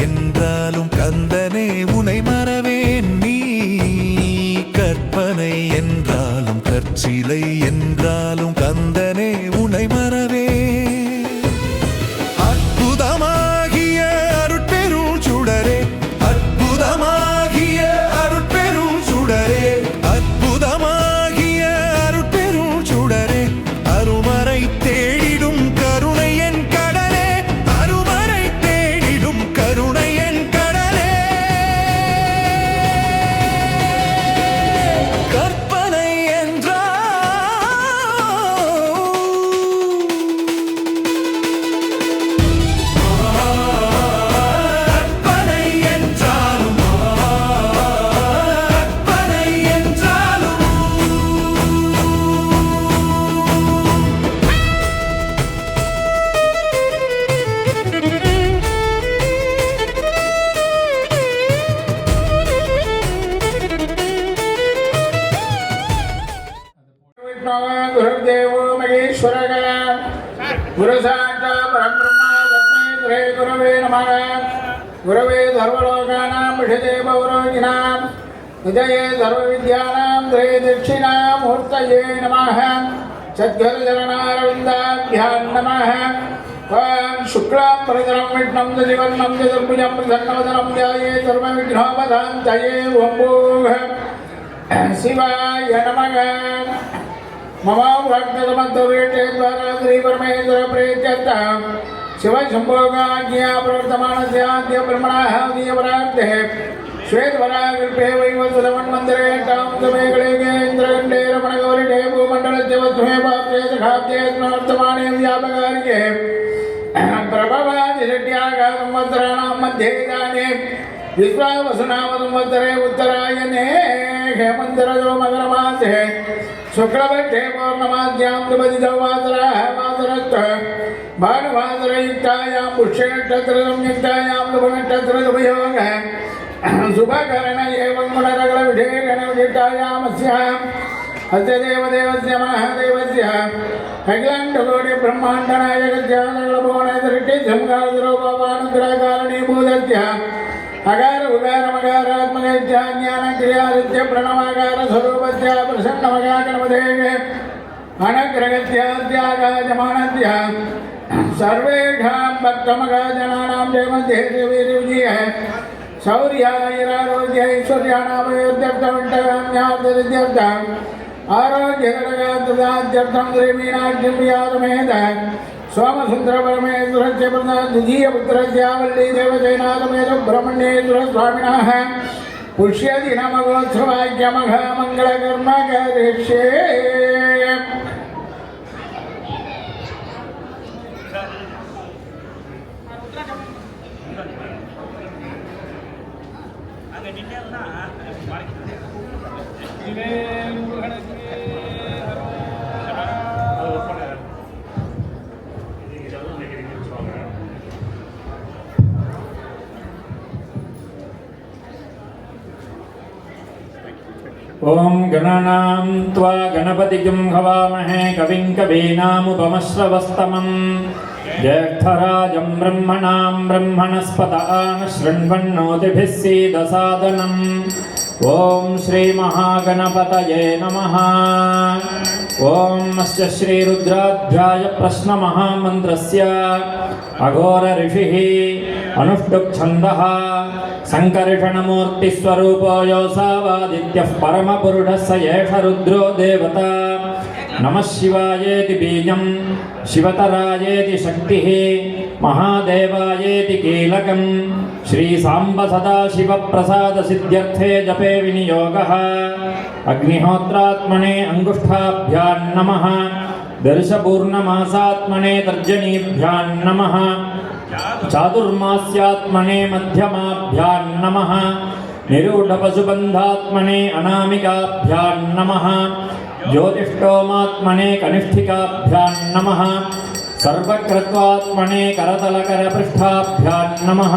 என்றாலும் கந்தனே உனை மறவேன் நீ கற்பனை என்றாலும் கற்சிலை என்றாலும் கந்தனே உனை மறவே அற்புதமாகிய அருட்பெரும் சுடரே அற்புதமாகிய அருட்பெரும் சுடரே அற்புதமாகிய அருட்பெரும் சுடரே அருமறை தேடிடும் கருணை என் கடலே அருமறை தேடிடும் கருணை என் கடலே கற்பனை गुरुदेवो महेश्वरः गुरुसाक्षात् परब्रह्म तस्मै श्री गुरवे नमः गुरवे सर्वलोकानां विषये पौरोहिणां विजये सर्वविद्यानां श्री दक्षिणामूर्तये नमः सद्गुरुचरणारविन्दाभ्यां नमः शुक्लां वरदं विष्णुं शशिवर्णं चतुर्भुजं प्रसन्नवदनं ध्यायेत् सर्वविघ्नोपशान्तये ॐ शिवाय नमः मम भक्तमन्तवेटे द्वारा श्री परमेश्वर प्रेत्यर्थः शिव शंभोगाज्ञा प्रवर्तमानस्य आद्य ब्रह्मणः दीयवरार्थे श्वेतवराकल्पे वैवत्सवन्मन्दिरे टां समेकले इन्द्रगण्डे रमणगौरिणे भूमण्डलस्य वस्मे पात्रे सखाब्दे वर्तमाने व्यापकार्ये प्रभवादिषट्यागा संवत्सराणां मध्ये इदानीं विश्वावसुनाम संवत्सरे उत्तरायणे हेमन्तरजो मकरमासे शुक्लपक्षे पौर्णमास्यां द्विपदिवासरः वासरस्तः भानुवासरयुक्तायां पुष्यनक्षत्रसंयुक्तायां शुभनक्षत्रसुभयोगः शुभकरण एवं गुणरगणविषेकणविशिष्टायामस्याम् अस्य देवदेवस्य महादेवस्य अखिलाण्डकोटिब्रह्माण्डनायकस्य सकलभुवनसृष्टिसंहारस्वरूपमानुग्रहकारणीभूतस्य अकार उकार मकारात्मकस्य ज्ञानक्रियादित्य प्रणवाकार स्वरूपस्य प्रसन्नमकागणपतेः अनुग्रहस्याद्यागायमानस्य सर्वेषां भक्तमकाजनानां जयमध्ये देवीर्विजयः शौर्यायरारोग्यैश्वर्याणामयोध्यर्थमण्डकाम्यार्थसिद्ध्यर्थम् आरोग्यघटकान्तदाद्यर्थं श्रीमीनाक्षीं व्यासमेध सोमसुन्दरपरमेश्वरस्य द्वितीयपुत्रस्य वल्लीदेवसेनाथमेध ब्रह्मण्येश्वर स्वामिनः पुष्यदिनमगोत्सवाख्यमघामङ्गलकर्म करिष्ये ओम गणानां त्वा गणपतिं हवामहे कविं कवीनामुपमश्रवस्तमं ज्येष्ठराजं ब्रह्मणां ब्रह्मणस्पत आनशृण्वन्नोतिभिः सीदसादनम् ओम श्री महागणपतये नमः। ओम अस्य श्री रुद्राध्याय प्रश्न महामन्त्रस्य अघोर ऋषिः अनुष्टुप् छन्दः संकर्षणमूर्ति स्वरूपो योऽसावादित्यः परमपुरुषः स एष रुद्रो देवता। नमः शिवायेति बीजं शिवतरायेति शक्तिः महादेवायेति कीलकं श्री सांब सदाशिव प्रसाद सिद्ध्यर्थे जपे विनियोगः। अग्निहोत्रात्मने अंगुष्ठाभ्यां नमः दर्शपूर्णमासात्मने तर्जनीभ्यां नमः चातुर्मास्यात्मने मध्यमाभ्यां नमः निरूढपशुबन्धात्मने अनामिकाभ्यां नमः ज्योतिष्टोमात्मने कनिष्ठिकाभ्यां नमः सर्वकृत्वात्मने करतलकरपृष्ठाभ्यां नमः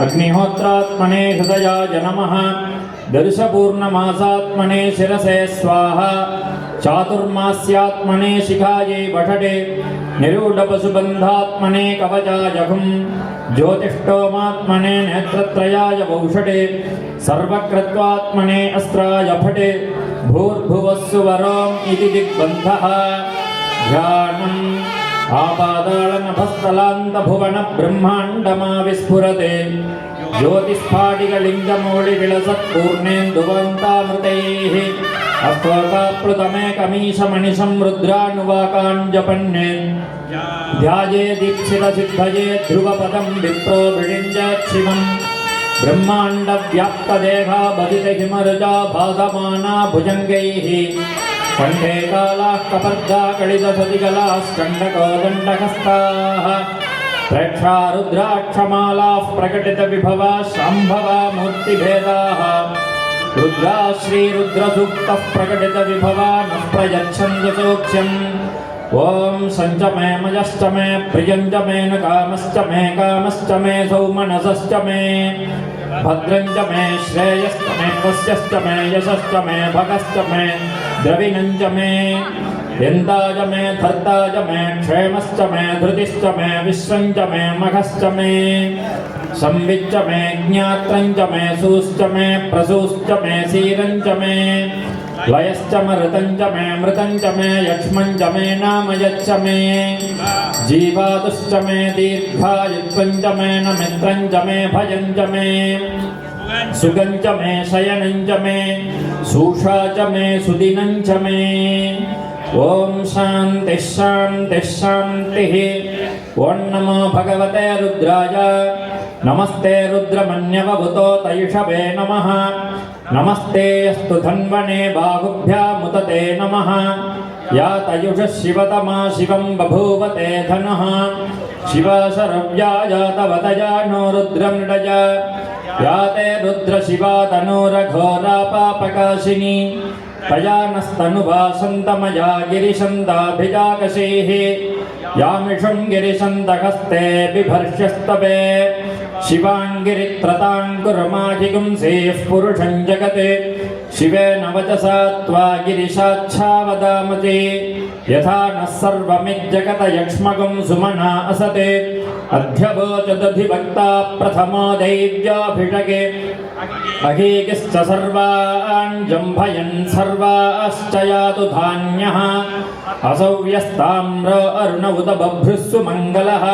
अग्निहोत्रात्मने हृदयाय नमः दर्शपूर्णमासात्मने शिरसे स्वाहा चातुर्मास्यात्मने शिखायै वषडे निरूढपशुबन्धात्मने कवचाय हुं ज्योतिष्ठोमात्मने नेत्रत्रयाय वौषडे सर्वकृत्वात्मने अस्त्राय फटे भूर्भुवस्सुवरोम् इति दिग्बन्धः ध्यानम् आपादाळनभस्थलान्तभुवनब्रह्माण्डमा विस्फुरते ज्योतिस्फाटिकलिङ्गमौलिविलसत्पूर्णेन्दुवन्तामृतैः अस्तोकाप्लुतमेकमीशमनिशं रुद्रानुवाकाञ्जपन्ने ध्याये दीक्षितसिद्धये ध्रुवपदं विप्रो विडिञ्जक्षिवम् ब्रह्माण्डव्याप्तदेहा बदितहिमरुजा भासमाना भुजङ्गैः कण्ठे कालाः कपर्दा कलितसतिकलाश्चण्डकोदण्डहस्ताः प्रेक्षा रुद्राक्षमालाः प्रकटितविभवा शाम्भवा मूर्तिभेदाः रुद्रा श्रीरुद्रसूक्तः प्रकटितविभवा न प्रयच्छन्ति सूक्ष्यम् ॐ सञ्च मे मयश्च मे प्रियञ्च मे न कामश्च मे सौमनसश्च मे भद्रञ्च मे श्रेयश्च मे वस्यश्च मे यशश्च मे भगश्च मे द्रविणञ्च मे यन्ताय मे धर्ताय मे क्षेमश्च मे धृतिश्च मे विश्वञ्च मे मघश्च मे संविच्च मे ज्ञात्रञ्च मे सूश्च मे प्रसूश्च मे सीरञ्च मे लयश्च मृतञ्च मे यक्ष्मञ्च मे नामयच्च मे जीवातुश्च मे दीर्घायुत्वञ्च मे न मित्रञ्च मे भयञ्च मे सुगञ्च मे शयनञ्च मे सूषा च मे सुदिनञ्च मे ॐ शान्तिः शान्तिः शान्तिः ॐ नमो भगवते रुद्राय नमस्ते रुद्रमन्यवभूतो तैषवे नमः नमस्ते अस्तु धन्वने बाहुभ्यामुदते नमः या तयुषः शिवतमा शिवं बभूवते धनः शिवा शरव्या जातवतया नो रुद्रमृडय या ते रुद्रशिवा तनूरघोरा पापकाशिनी तया नस्तनुभासन्तमया गिरिशन्ताभिजाकशीः यामिषुं गिरिशन्तहस्ते बिभर्ष्यस्तवे शिवाङ्गिरित्रताङ्कुरमाहिगुंसेः पुरुषं जगत् शिवेन वचसा त्वा गिरिशाच्छावदामते यथा नः सर्वमिज्जगत यक्ष्मगुं सुमना असते अध्यवोचदधिवक्ता प्रथमो दैव्याभिषगे अहीकिश्च सर्वान् जम्भयन् सर्वाश्च यातु धान्यः असौ व्यस्ताम्र अरुण उत बभ्रुस्सु मङ्गलः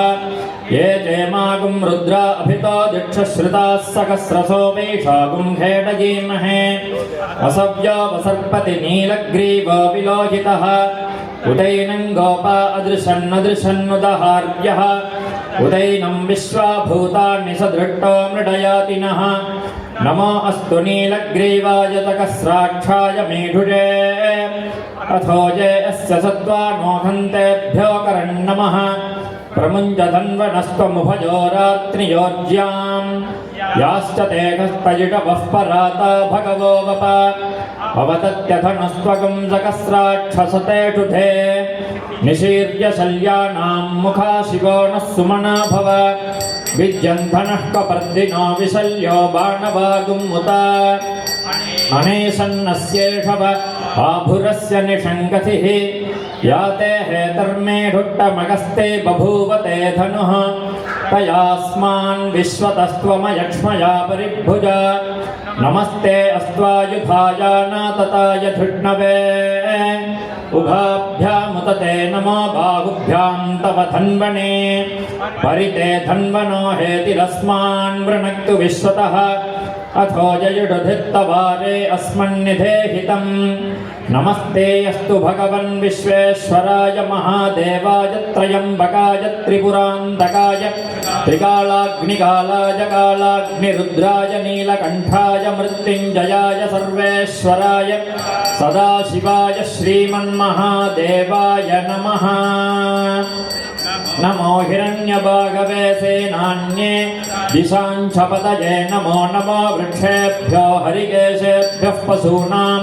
ये चेमागुं रुद्रा अभितो दिक्षश्रुताः सहस्रसो वैशागुं खेडयीमहे असव्यो वसर्पति नीलग्रीवो विलोहितः उदैनं गोपा अदृशन्नदृशन्नुदहार्यः उदैनं विश्वाभूतानि सदृष्टो मृडयातिनः नमो अस्तु नीलग्रीवाय तकस्राक्षाय मेढुरे अथो ये अस्य सत्त्वानोहन्तेभ्यो करन्नमः प्रमुञ्जधन्वनस्त्वमुभयो रात्रियोर्ज्याम् याश्च ते हस्तयुटवः पराता भगवो वप अवतत्यथनस्त्वगं सकस्राक्षसतेषु ते निशीर्य शल्यानां मुखा शिवो नः सुमना भव विद्यन्धनः कपर्दिनो विशल्यो बाणवागुमुत अनेशन्नस्येषव आभुरस्य निषङ्गतिः या ते हेतर्मेढुट्टमगस्ते बभूवते धनुः तयास्मान् विश्वतस्त्वमयक्ष्मया परिभुज नमस्ते अस्त्वायुधायानातताय धृष्णवे उभाभ्यामुतते नमो बाहुभ्यां तव धन्वने परिते धन्वनो हेतिरस्मान् वृणक्तु विश्वतः अथो जयुषधित्तवारे अस्मन्निधेहितम् नमस्ते अस्तु भगवन् विश्वेश्वराय महादेवाय त्र्यम्बकाय त्रिपुरान्तकाय त्रिकालाग्निकालाय कालाग्निरुद्राय नीलकण्ठाय मृत्युञ्जयाय सर्वेश्वराय सदाशिवाय श्रीमन्महादेवाय नमः नमो हिरण्यभागवे सेनान्ये दिशाञ्छपतये नमो नमो वृक्षेभ्यो हरिकेशेभ्यः पशूनां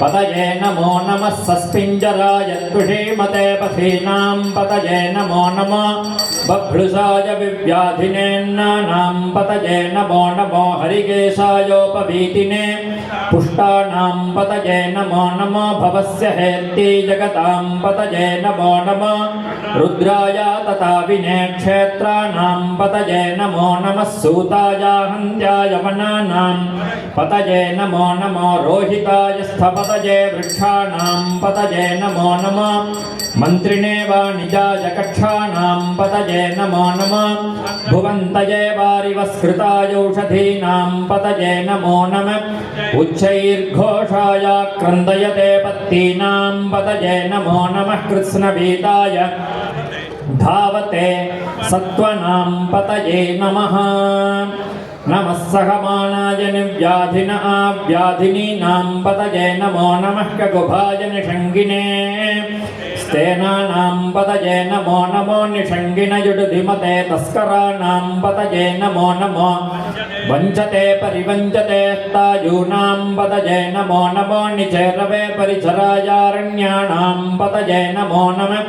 पतये नमो नमः सस्पिञ्जराय द्विषीमते पथीनां पतये नमो नमो बभ्रुषाय विव्याधिनेन्नानां पतये नमो नमो हरिकेशायोपवीतिने पुष्टानां पतये नमो नमो भवस्य हेत्यै जगतां पतये नमो नमो रुद्राय तथा विने क्षेत्राणां पतये नमो नमः सूताय हन्त्याय वनानां पतये नमो नमो रोहिताय स्थपतये वृक्षाणां पतये नमो नमो मन्त्रिणे वाणिजाय कक्षाणां पतये नमो नमः भुवन्तये वारिवस्कृताय औषधीनां पतये नमो नमः उच्चैर्घोषाय क्रन्दयते पत्तीनां पतये नमो नमः कृत्स्नवीताय धावते सत्त्वनां पतये नमः नमः सहमानाय निव्याधिन व्याधिनीनां पतये नमो नमः ककुभाय निषङ्गिने स्तेनानां पतये नमो नमो निषङ्गिनयुडुधिमते तस्कराणां पतये नमो नमो वञ्चते परिवञ्चते तायूनां पतये नमो नमो निचेरवे परिचरायारण्याणां पतये नमो नमः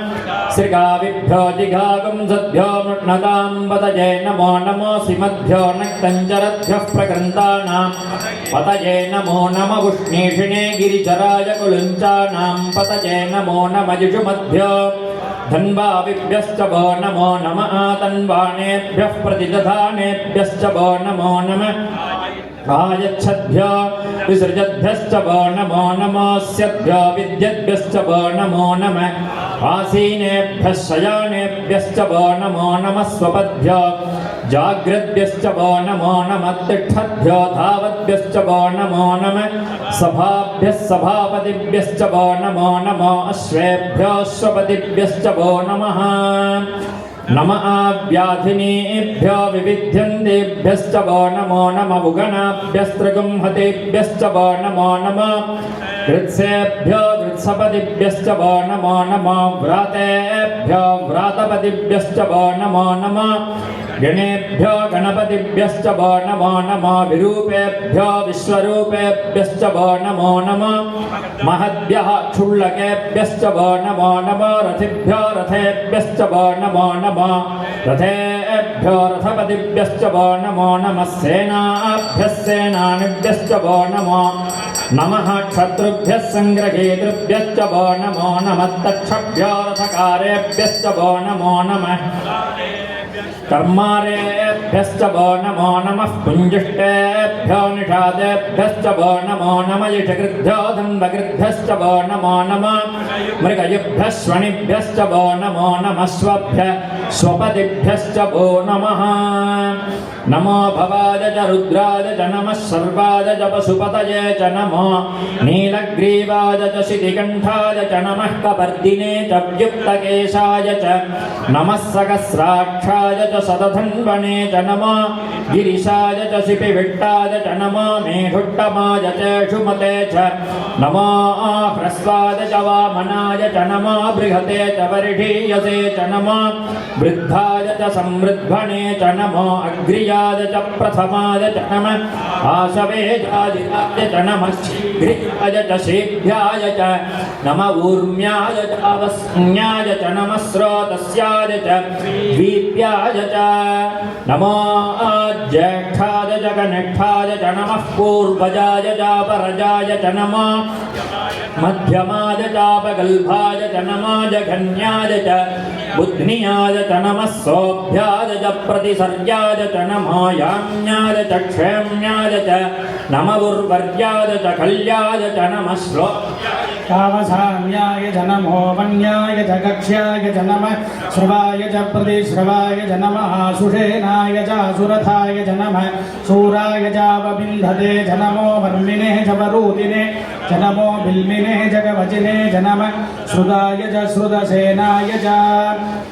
श्रीगाविभ्यो जिघागुंसद्भ्यो मृण्मदां पतये नमो नमो सिमद्भ्यो नक्तञ्जरद्भ्यः प्रकृन्तानां पतये नमो नमः उष्णीषिणे गिरिचराय कुलुञ्चानां पतये नमो नमः युषुमद्भ्यो धन्वाविभ्यश्च वो नमो नमः तन्वाणेभ्यः प्रतिदधानेभ्यश्च वो नमो नमः आयच्छद्भ्यो विसृजद्भ्यश्च वो नमो नमोऽस्यभ्यो विद्यद्भ्यश्च वो नमो नमः आसीनेभ्यः शयानेभ्यश्च वो नमो नमः स्वपद्भ्यो जाग्रद्भ्यश्च वो नमो नमः तिष्ठद्भ्यो धावद्भ्यश्च वो नमो नमः सभाभ्यः सभापतिभ्यश्च वो नमो नमो अश्वेभ्यो अश्वपतिभ्यश्च वो नमः नमः व्याधिनीभ्यो विविध्यन्तेभ्यश्च वो नमो नमः उगणाभ्यस्त्रिगुंहतेभ्यश्च वो नमो नमः कृत्सेभ्यो कृत्सपतिभ्यश्च वो नमो नमः व्रातेभ्यो व्रातपतिभ्यश्च वो नमो नमः गणेभ्यो गणपतिभ्यश्च वो नमो नमः विरूपेभ्यो विश्वरूपेभ्यश्च वो नमो नमः महद्भ्यः क्षुल्लकेभ्यश्च वो नमो नमः रथिभ्यो रथेभ्यश्च वो नमो नमः रथेभ्यो रथपतिभ्यश्च वो नमो नमः सेनाभ्यः सेनानिभ्यश्च वो नमो नमः क्षत्रुभ्यः सङ्ग्रहेतृभ्यश्च वो नमो नमः तक्षभ्यो रथकारेभ्यश्च वो नमो नमः कर्मारेभ्यश्च वो नमो नमः पुञ्जिष्टेभ्यो निषादेभ्यश्च वो नमो नमः यशकृद्भ्यो धन्वकृद्भ्यश्च वो नमो नमः मृगयुभ्यः श्वणिभ्यश्च वो नमो नमः स्वभ्यः स्वपतिभ्यश्च वो नमः नमो भवाय च रुद्राय च नमः सर्वाय च पशुपतये च नमो नीलग्रीवाय च शितिकण्ठाय च नमः कपर्दिने च व्युक्तकेशाय च नमः सहस्राक्षाय च शतधन्वने च नमो गिरिशाय च शिपिविट्टाय च नमो मेढुट्टमाय च शुमते च नमो ह्रस्वाय च वामनाय च नमो बृहते च वर्षीयसे च नमो वृद्धाय च समृद्भणे च नमो अग्र्याय च प्रथमाय च नमः आशवेजादिताय च नमः शीघ्राय च शीघ्राय च नमः ऊर्म्याय च अवस्न्याय च नमः स्रोतस्याय च द्वीप्याय च नमो ज्येष्ठाय च कनिष्ठाय च नमः पूर्वजाय च परजाय च नमः मध्यमाय चापगल्भाय च नमो जघन्याय च बुध्नियाय च नमः सोभ्याय च प्रतिसर्याय च नमो याम्याय च क्षेम्याय च नमः उर्वर्याय च कल्याय च नमः तावसाम्याय च नमो वन्याय च कक्ष्याय च नमः श्रवाय च प्रतिश्रवाय च नमः सुषेनाय च सुरथाय च नमः शूराय चावबिन्धते च नमो वर्मिणे च वरूतिने च नमो बिल्मिने च कवचिने च नमः श्रुताय च श्रुतसेनाय च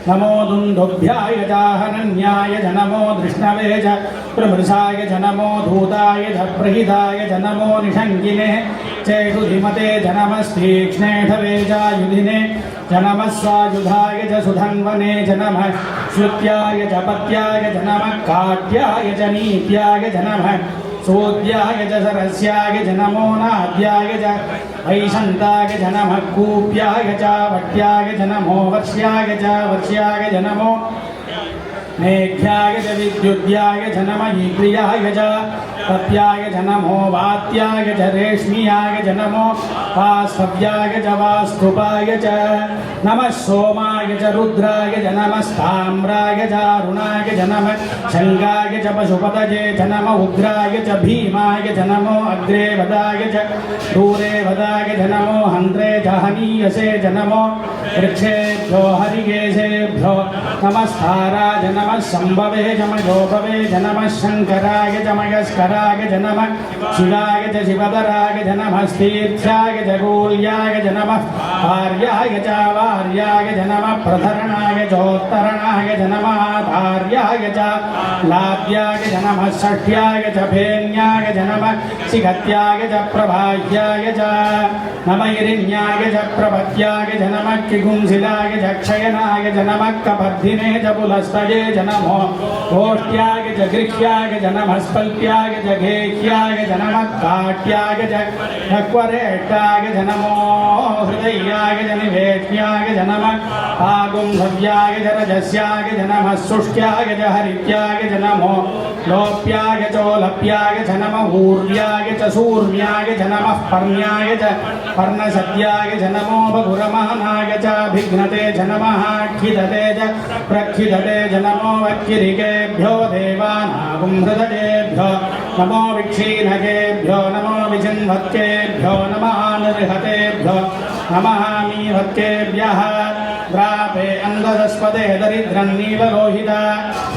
नमो दुन्दुभ्याय च हनन्याय च नमो धृष्णवे च प्रमृषाय च नमो धूताय च प्रहिताय च नमो निषङ्गिने चेषुधिमते च नमस्तीक्ष्णेढवे च युधिने च नमः स्वायुधाय च सुधन्वने च नमः श्रुत्याय च पत्याय च नमः काट्याय च नीत्याय च नमः सोद्याय च सरस्याय च नमो नाद्याय च वैशन्ताय च नमः कूप्याय च वट्याय च नमो वर्ष्याय च नमो मेघ्याय च विद्युद्याय च नम ईक्रियाय च तप्याय च नमो वात्याय च रेश्मियाय च नमो वास्तव्याय च वास्तुपाय च नमः सोमाय च रुद्राय च नमस्ताम्राय च अरुणाय च नमः शङ्गाय च पशुपतये च नमः उग्राय च भीमाय च नमो अग्रे वदाय च दूरे वदाय च नमो हन्त्रे च हनीयसे च नमो वृक्षेभ्यो हरिकेशेभ्यो नमस्ताराय नमः शम्भवे च मयोभवे च नमः शङ्कराय च मयस्कराय च नमः शिवाय च शिवधराय च नमः तीर्थ्याय च गूल्याय च नमः आर्याय च वार्याय च नमः प्रधरणाय चोत्तरणाय च नमः आर्याय च लाभ्याय च नमः षष्ठ्याय च फेन्याय च नमः शिखत्याय च प्रभाह्याय च नमः हिरण्याय च प्रपद्याय च नमः किगुंसिलाय च क्षयनाय च नमः कपर्धिने च पुलस्तये च नमो गोष्ठ्याय च गृह्याय च नमः स्पल्प्याय च गेह्याय च नमः काट्याय च नक्वरेष्टाय च नमो हृदयाय च निवेद्याय च नमः आगुंभव्याय च रजस्याय च नमः शुष्क्याय च हरित्याय च नमो लोप्याय चोलप्याय च नमः ऊर्व्याय च सूर्म्याय च नमः पर्ण्याय च पर्णसद्याय च नमो बगुरमानाय च भिघ्नते च नमः खिदते च प्रखिदते च नमो वक्किरिकेभ्यो देवानागुंहृदयेभ्यो नमो विक्षीणकेभ्यो नमो विचिन्वत्केभ्यो नमः निर्हतेभ्यो नमः मीवत्केभ्यः द्रापे अंगदस्पदे दरिद्रं नीललोहिता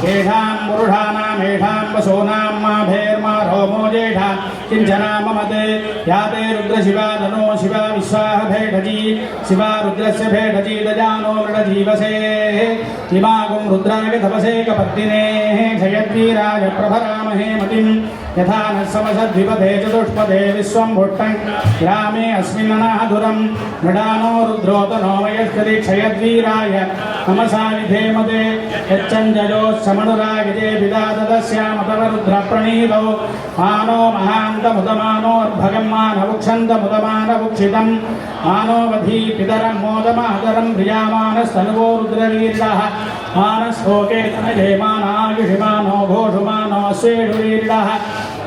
येषां पुरुषाणां येषां वसूनां मा भेर्मा रोमो जेठा किञ्चना ममते याते रुद्रशिवा धनो शिवा विश्वाह भेटजी शिवा रुद्रस्य भेटजी दजानो मृडजीवसे इमागुं रुद्राय तपसे कपर्दिने क्षयद्वीराय प्रभरामहे मतिं यथा न समसद्विपदे चतुष्पदे विश्वं भुट्टं ग्रामे अस्मिन्ननाधुरं मृडानो रुद्रोतनो वयस्करि क्षयद्वीराय नमसा विधेमते यच्चञ्जयोत्समनुरागिते विदातदस्यामतव रुद्रप्रणीतौ मानो महान्तमुदमानोर्भगं मानवुक्षन्तमुदमानवुक्षितं मानोवधी पितरं मोदमातरं प्रियामानस्तनुवो रुद्रवीर्यः मानस्लोके तनये मानायुषिमानो घोषुमानो स्वेषुवीर्यः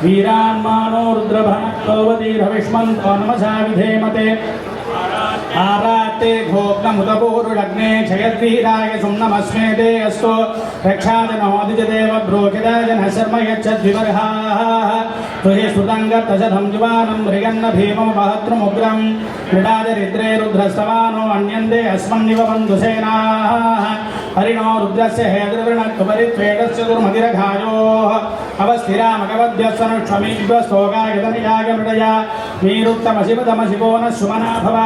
वीरान्मानो रुद्रभक्तोवतीर्हविष्मन्तो नमसा विधेमते आराते घोग्नमुदपूरुरग्ने क्षयद्वीराय सुम्नमस्मे ते अस्तु रक्षाजनोदिजदेव ब्रोकिदाजनः शर्म यच्छद्विवर्हाः तुहि सुतङ्गत्तशतं जुवानं मृगन्न भीममुपहत्रुमुग्रं क्रीडादरिद्रे रुद्रस्तवानो अन्यन्ते अस्मन्निव बन्धुसेनाः हरिणो रुद्रस्य हेद्रवृणत्वपरित्वेदस्य दुर्मतिरघायोः अवस्थिरामगवद्यस्वनुष्वमीद्वस्तोकायतनियाय मृडया मीरुत्तमशिवतमशिवो न सुमना भव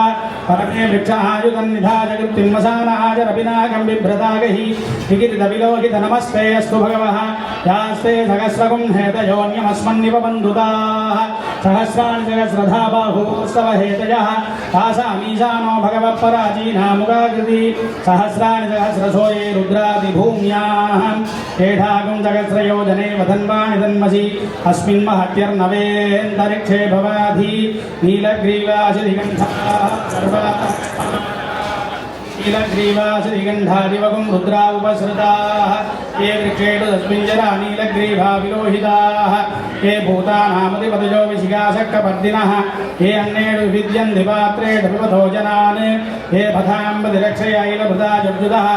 परमे वृक्षायुधन्निधाजकृत्तिन्मसानाजरपिनाकं बिभ्रतागहि विकिरितविलोकित नमस्ते अस्तु भगवः यास्ते सहस्रगुं हेतयोऽन्यमस्मन्निव बन्धुताः सहस्राणि सहस्रधा बाहुस्तव हेतयः तासामीशानो भगवः पराचीनामुगाकृति सहस्राणि सहस्रशो ये रुद्रादिभूम्याः एठागुं सहस्रयोजने वधन्वानि धन्मसि अस्मिन् महत्यर्नवेऽन्तरिक्षे भवाधि नीलग्रीवाशिधिगन्धाः नीलग्रीवाश्रीगन्धादिवगुं रुद्रा उपसृताः ये वृक्षेषु तस्मिञ्जरा नीलग्रीवा विलोहिताः ये भूतानामधिपतयो विशिखाशक्कपर्दिनः ये अन्नेषु विद्यन्ति पात्रेषु पिबतो जनान् ये पथाम्बतिरक्षयैलभृता जब्जुतः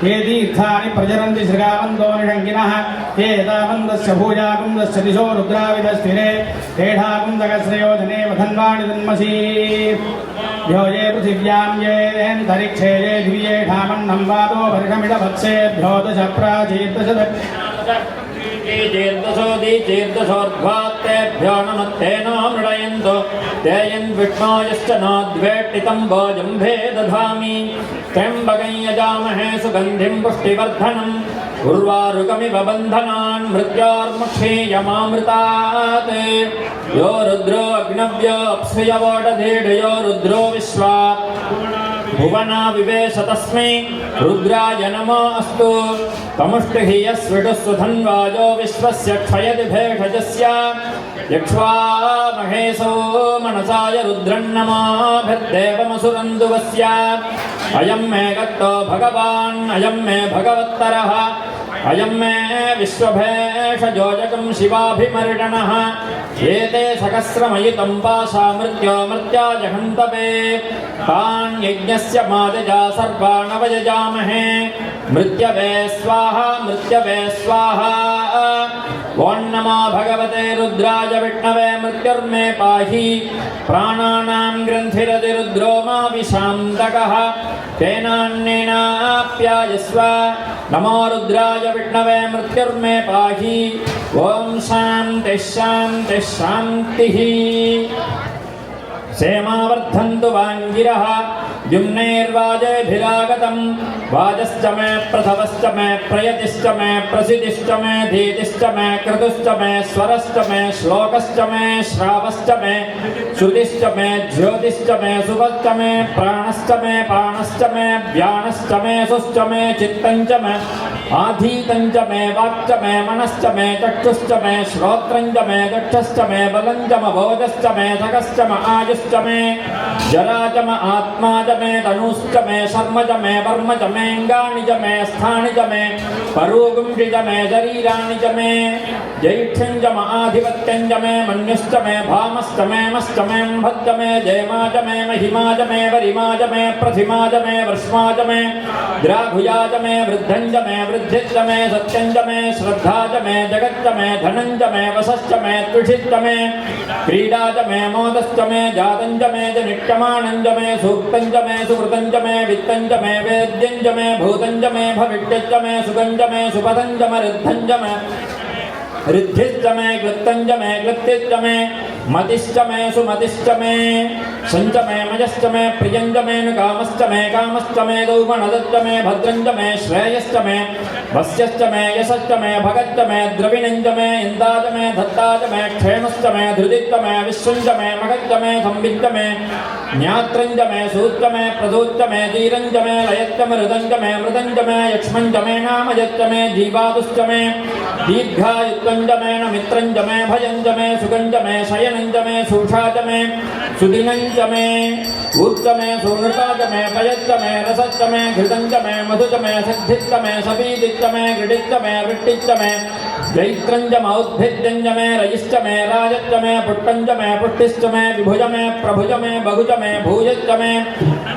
ये तीर्थानि प्रचरन्ति श्रृगावन्तो निषङ्गिनः ये एतावन्तस्य भूयाकुन्दस्य दिशो रुद्राविदस्थिरे तेषाकुन्दकश्रयोजने वधन्वाणि धन्मसि यो ये पृथिव्यां ये अन्तरिक्षे ये दिव्येषामन्नं वादो वर्षमिडवत्सेभ्यो दश प्राचीर्दश दीचीर्दशोर्ध्वात्तेभ्यो नमत्तेनो मृडयन्तो तेयन् विष्णो यश्च नोद्वेष्टितं भोजम्भे दधामि त्र्यम्बकं यजामहे सुगन्धिं पुष्टिवर्धनम् उर्वारुकमिव बन्धनान् मृत्योर्मुक्षीयमामृतात् यो रुद्रो अग्नव्यो अप्सुयवोडधीढयो रुद्रो विश्वा भुवना विवेश तस्मै रुद्राय नमो अस्तु तमुष्टिः यस्विडुः सुधन्वाजो विश्वस्य क्षयति भेषजस्य यक्ष्वा महेशो मनसाय रुद्रन्नमाभिर्देवमसुरन्दुवस्य अयं मे गत्तो भगवान् अयं मे भगवत्तरः अयं मे विश्वभेषजोजकं शिवाभिमर्दनः एते सहस्रमयुतं पाशा मृत्यो मर्त्याजहन्तवे तान् यज्ञस्य मादजा सर्वाणवयजामहे मृत्यवे स्वाहा मृत्यवे स्वाहा ॐ नमो भगवते रुद्राय विष्णवे मृत्युर्मे पाहि प्राणानां ग्रन्थिरतिरुद्रो मा विशान्तकः तेनान्नेनाप्यायस्व नमो रुद्राय विष्णवे मृत्युर्मे पाहि ॐ शान्तिः शान्तिः शान्तिः क्षेमावर्धन्तु वाङ्गिरः द्युम्नैर्वाजेभिरागतं वाजश्च मे प्रथवश्च मे प्रयतिश्च मे प्रसिद्धिश्च मे धीतिश्च मे क्रतुश्च मे स्वरश्च मे श्लोकश्च मे श्रावश्च मे श्रुतिश्च मे ज्योतिश्च मे सुभश्च मे प्राणश्च मे पाणश्च मे व्यानश्च मे सुश्च मे चित्तञ्च मे आधीतञ्च मे वाक्च मे मनश्च मे चक्षुश्च मे श्रोत्रञ्च मे दक्षश्च मे बलञ्च म भोजश्च मे सकश्च म आयुश्च मे जरा च म आत्मा च मे तनुश्च मे शर्म च मे वर्म च मे अङ्गानि च मे स्थानि च मे परोगुंषि च मे शरीराणि च मे जैष्ठ्यं च म आधिपत्यं च मे मन्युश्च मे भामश्च मे मश्च मे म्भश्च मे जयमा च मे महिमा च मे वरिमा च मे प्रथिमा च मे वृष्मा च मे द्राघुया च मे वृद्धं च मे वृद्धिश्च मे सत्यं च मे श्रद्धा च मे जगच्च मे धनं च मे वशश्च मे तुषिश्च मे क्रीडा च मे मोदश्च मे जातं च मे जनिष्यमानं च मे सूक्तं च मे सुकृतं च मे वित्तं च मे वेद्यं च मे भूतं च मे भविष्यच्च मे सुखं च मे सुपदं च मे ऋद्धं च मे ऋद्धिश्च मे क्लृप्तं च मे क्लृप्तिश्च मे मतिश्च मे सुमतिश्च मे सञ्च मे मयश्च मे प्रियं च मे कामश्च मे दौमनदश्च मे भद्रं च मे श्रेयश्च मे वस्यश्च मे यशश्च मे भगच्च मे द्रविणं च मे इन्दा च मे धत्ता च मे क्षेमश्च मे धृतिश्च मे विश्वं च मे मगच्च मे संविच्च मे ज्ञात्रं च मे सूच्च मे प्रसूच्च मे धीरं च मे लयच्च मे हृदं च मे मृदं च मे यक्ष्मं च मे नामयच्च मे जीवादुश्च मे दीर्घायुत्वं च मे नमित्रं च मे भयं च मे सुखं च मे शयनं च मे सुषा च मे सुदिनं च मे ऊर्च मे सुनृता च मे पयच्च मे रसच्च मे घृतं च मे मधु च मे सिद्धिश्च मे सपीतिश्च मे घृटिश्च मे वृष्टिश्च मे जैत्रं च मौद्भिद्यं च मे रयिश्च मे राजच्च मे पुष्टं च मे पुष्टिश्च मे विभुज मे प्रभुज मे बहुज मे भूयश्च मे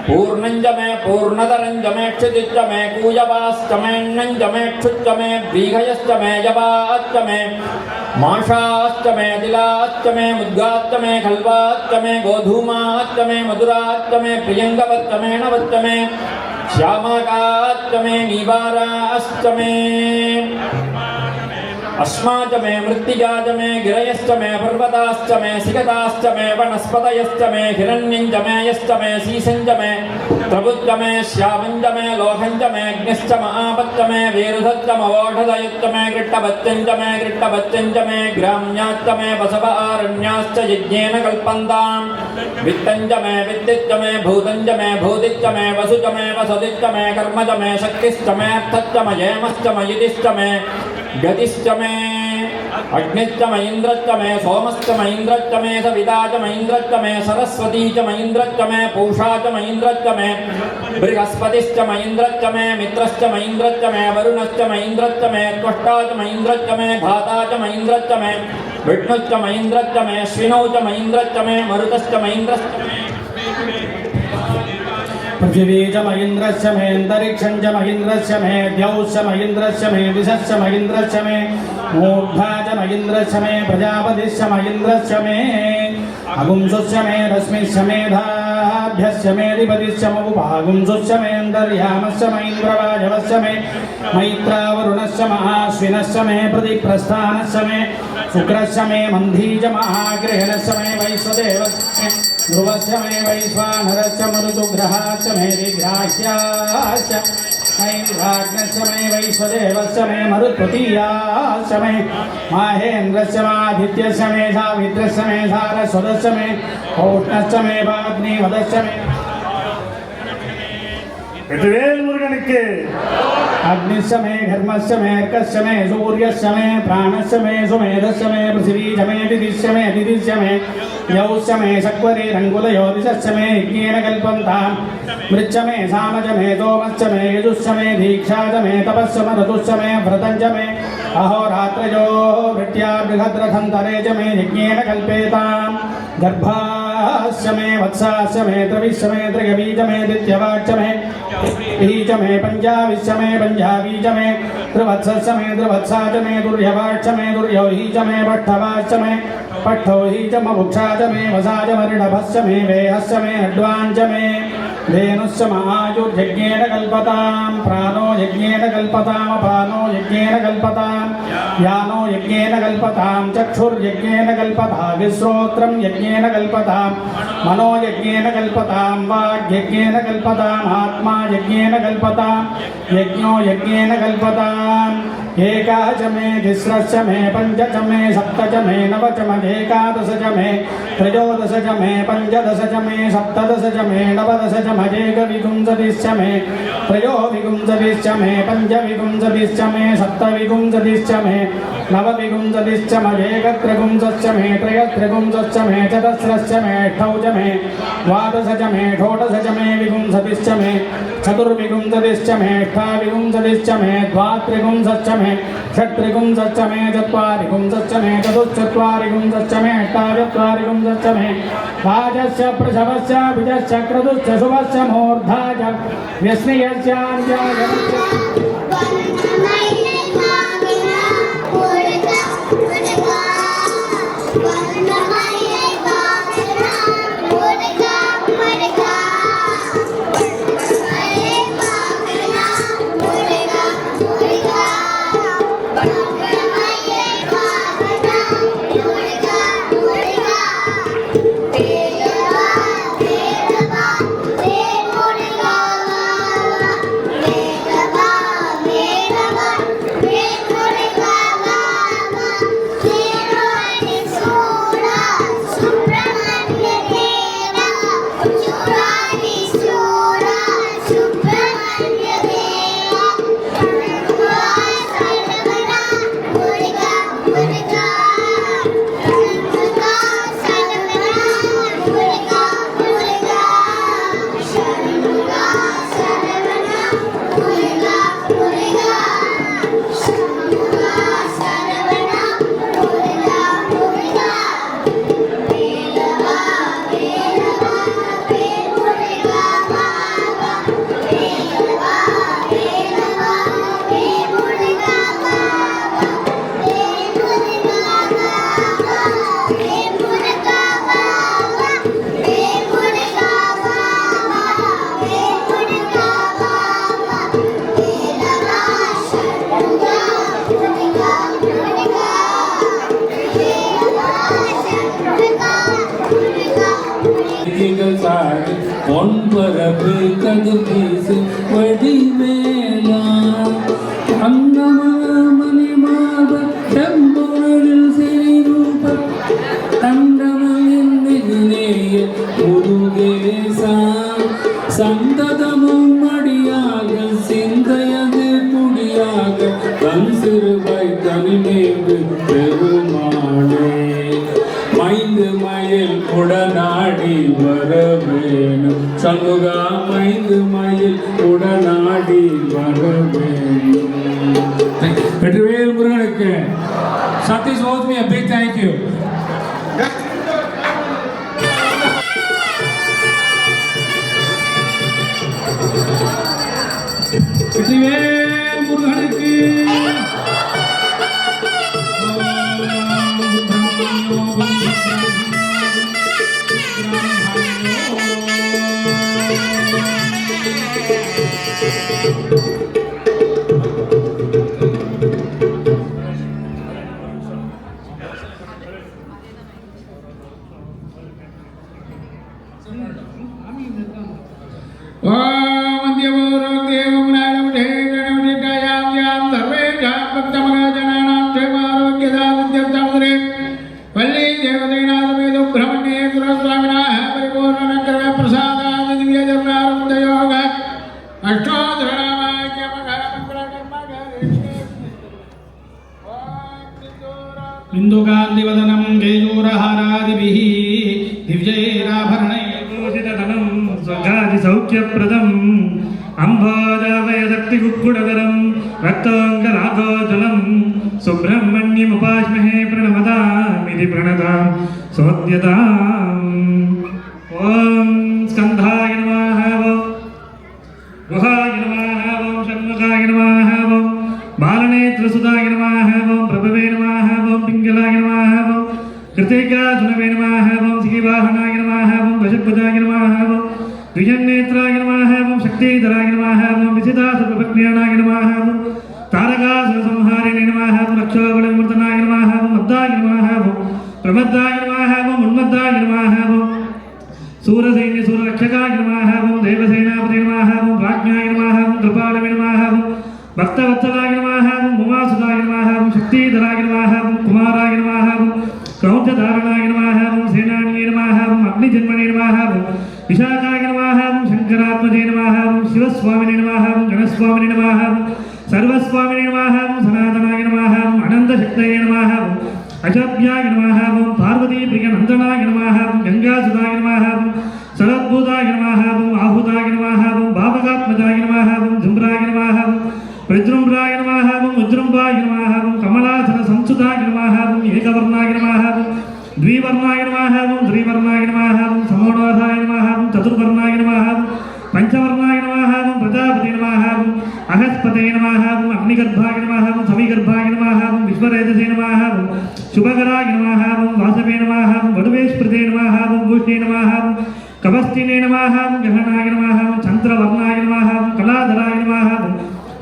पूर्णं च मे पूर्णतरं च मे क्षितिश्च मे कूयवाश्च मे ण्णं च मे क्षुच्च मे व्रीघयश्च मे यवाश्च मे माषाश्च मे तिलाश्च मे मुद्गाश्च मे खल्वाश्च मे गोधूमाश्च मे मधुराश्च मे प्रियङ्गवच्च मे नवच्च मे श्यामाकाश्च मे नीवाराश्च मे अस्मा च मे मृत्तिका च मे गिरयश्च मे पर्वताश्च मे सिकताश्च मे वनस्पतयश्च मे हिरण्यं च मे यश्च मे शीशं च मे त्रभुश्च मे श्यामं च मे लोहं च मे अग्निश्च महापच्च मे वेरुधश्च मवोषधयश्च मे गृट्टभच्चं च मे ग्राम्याश्च मे बसव आरण्याश्च यज्ञेन कल्पन्ताम् वित्तं च मे वित्तिश्च मे भूतं च मे भूतिश्च मे वसु च मे वसतिश्च मे कर्म च मे शक्तिश्च मे अर्थश्च मे येमश्च मे युतिश्च मे गतिश्च मे अग्निश्च मे इन्द्रश्च मे सोमश्च मे इन्द्रश्च मे सविता च मे इन्द्रश्च मे सरस्वती च मे इन्द्रश्च मे पूषा च मे इन्द्रश्च मे बृहस्पतिश्च मे इन्द्रश्च मे मित्रश्च मे इन्द्रश्च मे वरुणश्च मे इन्द्रश्च मे त्वष्टा च मे इन्द्रश्च मे धाता च मे इन्द्रश्च मे विष्णुश्च मे इन्द्रश्च मे श्विनौ च मे इन्द्रश्च मे मरुतश्च मे इन्द्रश्च मे पृथिवी च महीन्द्रस्य मे अन्तरिक्षं च महीन्द्रस्य मे द्यौश्च महीन्द्रस्य मे दिशश्च महीन्द्रस्य मे मूर्धा च महीन्द्रस्य मे प्रजापतिश्च महीन्द्रस्य मे अगुंसुश्च मे रश्मिश्च मेधाभ्यश्च मे अधिपतिश्च मुपागुंसुश्च मे अन्तर्यामश्च महीन्द्रवाजवश्च मे मैत्रावरुणश्च महाश्विनश्च मे प्रतिप्रस्थानश्च मे शुक्रश्च मे मन्धी च महाग्रहणश्च मे वैश्वदेवश्च मे ध्रुवश्च मे वैश्वानरश्च मरुदुग्रहाश्च मे विग्राह्याश्च मैन्द्राग्नश्च मे वैश्वदेवश्च मे मरुत्वतीयाश्च मे माहेन्द्रश्च मादित्यश्च मे सावित्रश्च मे सारस्वतश्च मे पौष्णश्च मे वाग्निवदश्च मे வெற்றிவேல் முருகனுக்கு. अग्निश्चमे घर्मश्चमे अर्कश्चमे सूर्यश्चमे प्राणश्चमे सुमेधश्चमे पृथिवीचमे दिदिश्चमे दिदिश्चमे यौश्चमे शक्वरे रङ्गुलयोदिशश्चमे यज्ञेन कल्पन्ताम् मृच्छमे सामजमे सोमश्चमे यजुश्चमे दीक्षाचमे तपश्चमे ऋतुश्चमे व्रतञ्चमे अहोरात्रयोः भृत्या बृहद्रथन्तरे च मे यज्ञेन कल्पेताम् गर्भाश्चमे वत्साश्चमे त्रविश्चमे त्रिगबीजमे दित्यवाच्चमे बीजमे पंजाबिश्चमे पंजाबीजमे त्रिवत्सश्चमे त्रिवत्साचमे दुर्यवाच्चमे दुर्योहीचमे पट्टवाच्चमे पट्टोहीचमभुक्षाचमे वसाचमरिणभश्चमे वेहश्चमे अड्वाञ्चमे धेनुश्चमायुर्यज्ञेन कल्पताम् प्राणो यज्ञेन कल्पताम् अपानो यज्ञेन कल्पताम् यानो यज्ञेन कल्पताम् चक्षुर्यज्ञेन कल्पताम् विश्रोत्रम् यज्ञेन कल्पताम् मनो यज्ञेन कल्पताम् वाग्यज्ञेन कल्पताम् आत्मा यज्ञेन कल्पताम् यज्ञो यज्ञेन कल्पताम् एकाच मे तिस्रश्च मे पञ्चच मे सप्तच मे नवच मे एकादश च मे त्रयोदश च मे पञ्चदश च मे सप्तदश च मे नवदश च मे एकविंशतिश्च मे त्रयोविंशतिश्च मे पञ्चविंशतिश्च मे सप्तविंशतिश्च मे नवविंशतिश्च मे एकत्रिंशश्च मे त्रयत्रिंशश्च मे चतस्रश्च मे अष्टौ च मे द्वादश च मे षोडश च मे विंशतिश्च मे चतुर्विंशतिश्च मे अष्टाविंशतिश्च मे द्वात्रिंशश्च मे षट्त्रिंशश्च मे चत्वारिंशश्च मे चतुश्चत्वारिंशश्च मे अष्टाचत्वारिंशश्च मे राजस्य प्रसवस्य विजस्य क्रतुश्च शुभस्य मूर्धाय व्यस्नियस्याञ्जायस्य வெற்றிவேல் முருகனுக்கு. Satish owes me a big thank you. Vetrivel முருகனுக்கு. Om Devam Devam Naram Devam Devam Devam Devam केयूरहारादिभिः दिव्यैराभरणैर्भूषितधनं स्वर्गादिसौख्यप्रदम् अम्भोजावयशक्तिकुक्कुटधरं रक्तोऽङ्गरागोज्वलं सुब्रह्मण्यमुपास्महे प्रणमतामिति प्रणतां सोद्यताम् ॐ स्कन्धाय नमः गुहाय नमः षण्मुखाय नमः बालनेत्रसुताय नमः प्रभवे नमः पिङ्गलाय नमः कृतिकाधुनवे नमः श्रीवाहनाय नमः दशभुजाय नमः द्विजन्नेत्राय नमः शक्तिधराय नमः विसितासुप्रज्ञानाय नमः तारकासुरसंहारिणे नमः रक्षोबलमूर्तनाय नमः मद्दाय नमः प्रमद्दाय नमः उन्मद्दाय नमः सूरसैन्यसूररक्षकाय नमः देवसेनापते नमः राज्ञाय नमः कृपालवे नमः भक्तवत्सलाय नमः उमासुताय नमः शक्तिधराय नमः कुमाराय नमः क्रौञ्चधारणाय नमः सेनान्ये नमः अग्निजन्मने नमः विशाखाय नमः शङ्करात्मजे नमः शिवस्वामिने नमः गणस्वामिने नमः सर्वस्वामिने नमः सनातनाय नमः अनन्तशक्तये नमः अशभ्याय नमः पार्वतीप्रियनन्दनाय नमः गङ्गासुताय नमः सरद्भूताय नमः आहुताय नमः भावकात्मजाय नमः जुम्राय नमः प्रजृम्राय नमः उज्जृम्बाय नमः कमलासनसंसुताय नमः एकवर्णाय नमः द्विवर्णाय नमः त्रिवर्णाय नमः समोणाधाय नमः चतुर्वर्णाय नमः पंचवर्णाय नमः प्रजापते नमः अहस्पते नमः अग्निगर्भाय नमः सविगर्भाय नमः विश्वरेतसे नमः शुभकराय नमः वासवे नमः वडुवेश्वृते नमः भूष्णे नमः कवस्तिने नमः गहनाय नमः चन्द्रवर्णाय नमः कलाधराय नमः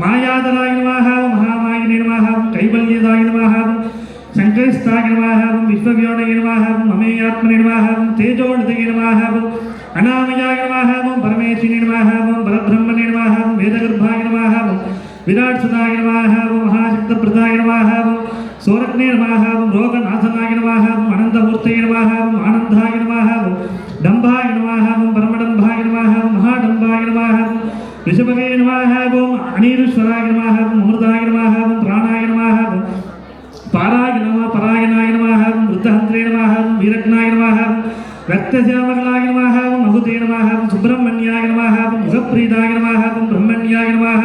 मायाधराय नमः महामायिने नमः कैवल्यदाय नमः शङ्करस्थाय नमः विश्वव्योनये नमः ममेयात्मने नमः तेजोनिधये नमः अनामयाय नमः परमेशिने नमः परब्रह्मणे नमः वेदगर्भाय नमः विराट्सुताय नमः महाशक्तप्रदाय नमः सोरग्ने नमः रोगनाशनाय नमः अनन्तमूर्तये नमः आनन्दाय नमः डम्भाय नमः परमडम्भाय नमः महाडम्भाय नमः ऋषभवे नमः अनिरुश्वराय नमः अमृताय नमः प्राणाय नमः पाराय नमः परायणाय नमः वृद्धहन्त्रे नमः वीरज्ञाय नमः रक्तश्यामलाय नमः महुते नमः सुब्रह्मण्याय नमः मुखप्रीताय नमः ब्रह्मण्याय नमः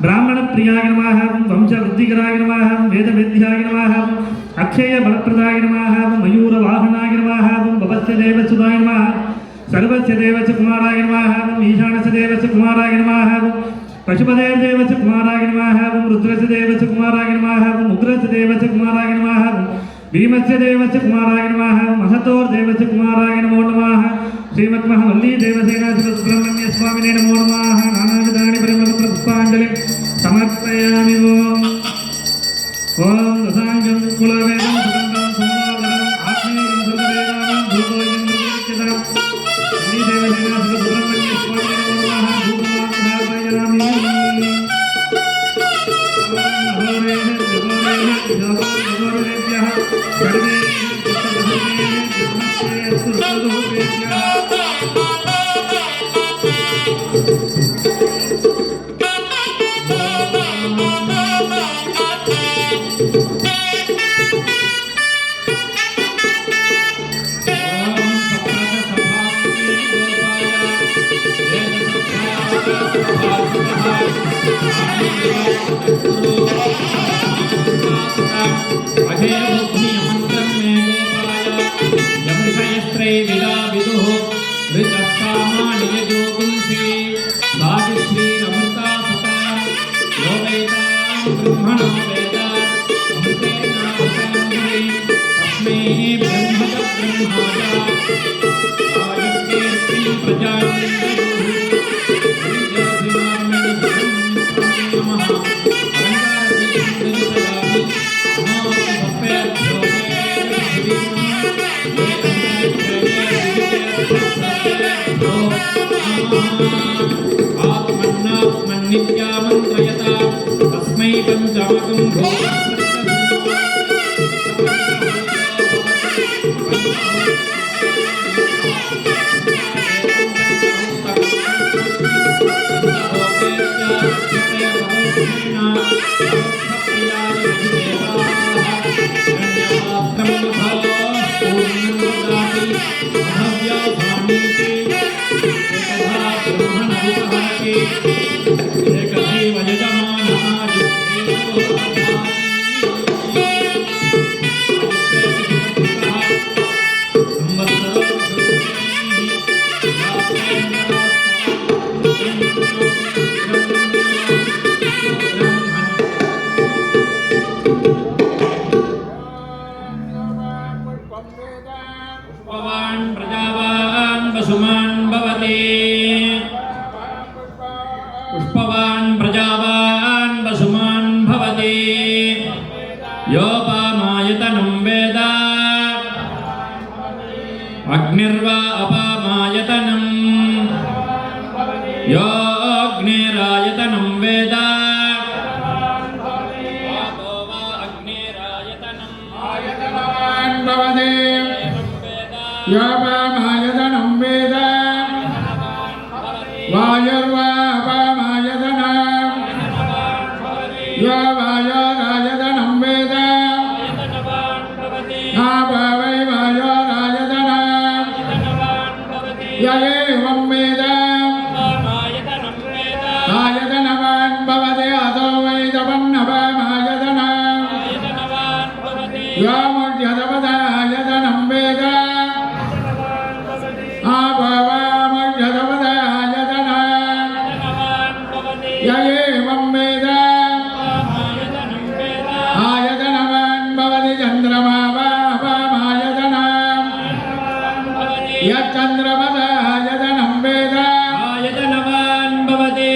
ब्राह्मणप्रियाय नमः वंशवृद्धिकराय नमः वेदवेद्याय नमः अक्षयबलप्रदाय नमः मयूरवाहनाय नमः भवस्य देवसुताय नमः सर्वस्य देवस्य कुमाराय नमः ईशानस्य देवस्य कुमाराय नमः पशुपतेर्देवस्य कुमाराय नमः रुद्रस्य देवस्य कुमाराय नमः उग्रस्य देवस्य कुमाराय नमः भीमस्य देवस्य कुमाराय नमः महतोर्देवस्य कुमाराय नमो नमः श्रीमद्महावल्ली देवसेना सुब्रह्मण्य स्वामिने नमो नमः नानाविधानि परिमलपुष्पाञ्जलिं समर्पयामि ओम दशांगं कुलवेदं सुगन्धं सोमावरं आत्मेयं सुरदेवानां धूपोयं प्रदीप्यतां श्री देवसेना सुब्रह्मण्य स्वामिने नमो नमः धूपं समर्पयामि नित्यामन्त्रयता तस्मै पञ्चमकं भो एकदैव यजमानायुक्तेनो पुष्पवान् प्रजावान् वसुमान् भवति पुष्पवान् प्रजावान् वसुमान् भवति योपामायतनं वेद अग्निर्वा अपामायतनं यो अग्निरायतनं वेद आपो वा अग्निरायतनं भवति यापामायतनं वेद वायुर्वापामायतनं या वायुरायतनं वेद आपो वै वायुरायतनं य एवं वेद आयतनवान् भवति अतो वै तपन्नवामायतनं यामुड्यतपदायतनं वेद य एवं वेद आयतनवान् भवति चन्द्रमा वापामायतनं यच्चन्द्रमसायतनं वेद आयतनवान् भवति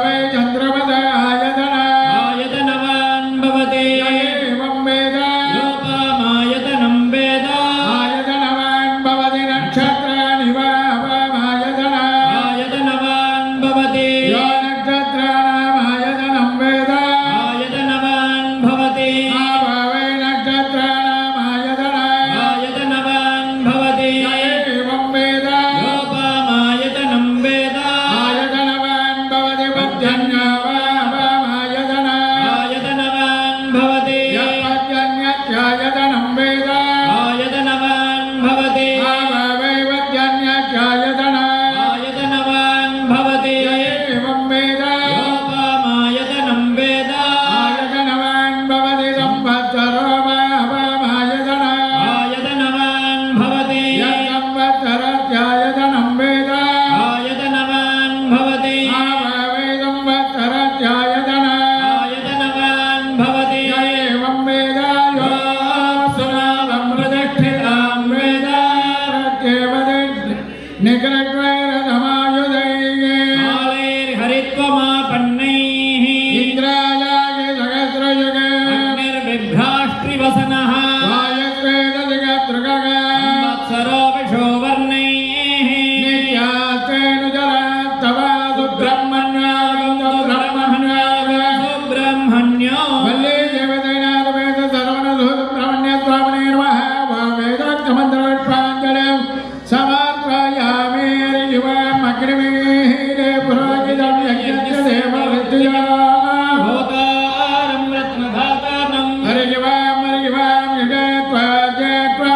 वै चन्द्रमसायतनं आयतनवान् भवति य एवं वेद योपामायतनं वेद आयतनवान् भवति नक्षत्राणि वापामायतनं आयतनवान् भवति यो नक्षत्राणामायतनं वेद आयतनवान् भवति वै नक्षत्राणामायतनं आयतनवान् भवति य एवं वेद योपामायतनं वेद आयतनवान् भवति पर्जन्यो वापामायतनं आयतनवान् भवति पर्जन्यस्यायतनं वेद आयतनवान् भवति वै पर्जन्यस्यायतनं आयतनवान् भवति य एवं वेद योपामायतनं वेद आयतनवान् भवति संवत्सरो वापामायतनं आयतनवान् भवति संवत्सरस्यायतनं वेद आयतनवान् भवति वै संवत्सरस्यायतनं आयतनवान् भवति य एवं वेद योऽप्सुनावं प्रतिष्ठितां वेद प्रत्येव निकृष्टैरसमायुधैः कालैर्हरित्वमापन्नैः इन्द्रायाय सहस्रयुगे अग्निर्बिभ्राष्ट्रिवसनः वायस्वेदधिगतृगः संवत्सरो विशोवर्णैः नित्यास्तेऽनुचरास्तव सुब्रह्मण्यागं सुब्रह्मण्यागं सुब्रह्मण्यो वल्ली देवदैनाथवेद सर्वणसुब्रह्मण्यस्वामिने नमः वेदोक्तमन्त्रपुष्पाञ्जलिं समर्पयामि हरियुवाम् अग्निमीळे पुरोहितं यज्ञस्य देवऋतुया भूतारं रत्नधातानं हरियुवाम् युगत्वा जयत्वा